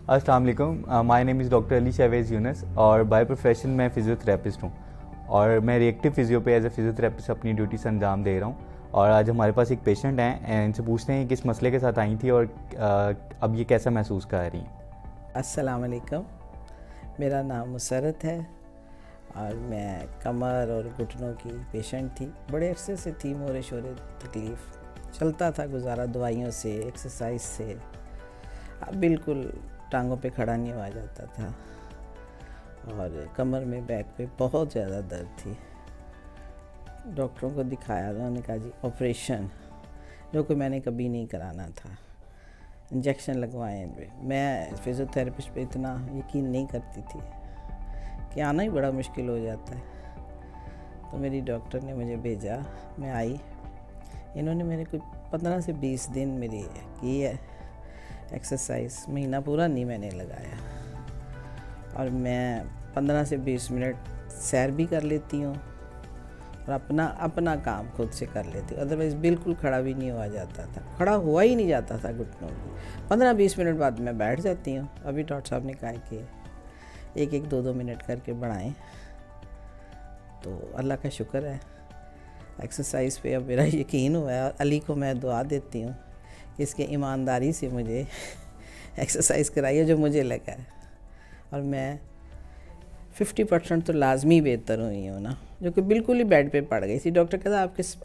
अस्सलाम वालेकुम। My name is doctor Ali Shahvez Yunus और बाय प्रोफेशन मैं फ़िज़ियोथेरेपिस्ट हूँ और मैं रिएक्टिव फ़िज़ियो पे एज ए फ़िज़ियोथेरेपिस्ट अपनी ड्यूटी से अंजाम दे रहा हूँ। और आज हमारे पास एक पेशेंट हैं, इनसे पूछते हैं किस मसले के साथ आई थी और अब ये कैसा महसूस कर रही हैं। अस्सलाम वालेकुम। मेरा नाम मुसरत है और मैं कमर और घुटनों की पेशेंट थी। बड़े अरसे से थी, मोरे शोरे तकलीफ़, चलता था गुजारा दवाइयों से, एक्सरसाइज से। अब बिल्कुल टांगों पे खड़ा नहीं हुआ जाता था और कमर में, बैक पे बहुत ज़्यादा दर्द थी। डॉक्टरों को दिखाया, उन्होंने कहा जी ऑपरेशन, जो कि मैंने कभी नहीं कराना था। इंजेक्शन लगवाए। मैं फ़िज़ियोथेरेपिस्ट पे इतना यकीन नहीं करती थी कि आना ही बड़ा मुश्किल हो जाता है। तो मेरी डॉक्टर ने मुझे भेजा, मैं आई। इन्होंने मेरे को 15 से 20 दिन मेरी की है एक्सरसाइज, महीना पूरा नहीं मैंने लगाया। और मैं 15 से 20 मिनट सैर भी कर लेती हूँ और अपना काम खुद से कर लेती हूँ। अदरवाइज़ बिल्कुल खड़ा भी नहीं हुआ जाता था, खड़ा हुआ ही नहीं जाता था घुटनों की। 15-20 मिनट बाद मैं बैठ जाती हूँ। अभी डॉक्टर साहब ने कहा कि 1-2 मिनट करके बढ़ाएं। तो अल्लाह का शुक्र है, एक्सरसाइज पे अब मेरा यकीन हुआ है। और अली को मैं दुआ देती हूँ कि इसके ईमानदारी से मुझे एक्सरसाइज कराइए जो मुझे लगा है। और मैं 50% तो लाजमी बेहतर हुई हूँ ना, जो कि बिल्कुल ही बेड पे पड़ गई थी। डॉक्टर कहता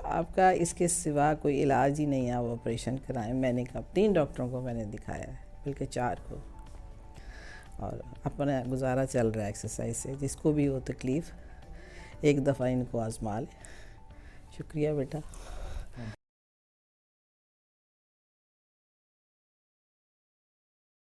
आपका इसके सिवा कोई इलाज ही नहीं है, आप ऑपरेशन कराएं। मैंने कहा 3 डॉक्टरों को मैंने दिखाया है, बल्कि 4 को, और अपना गुजारा चल रहा है एक्सरसाइज से। जिसको भी हो तकलीफ़, एक दफ़ा इनको आजमा ले। शुक्रिया बेटा।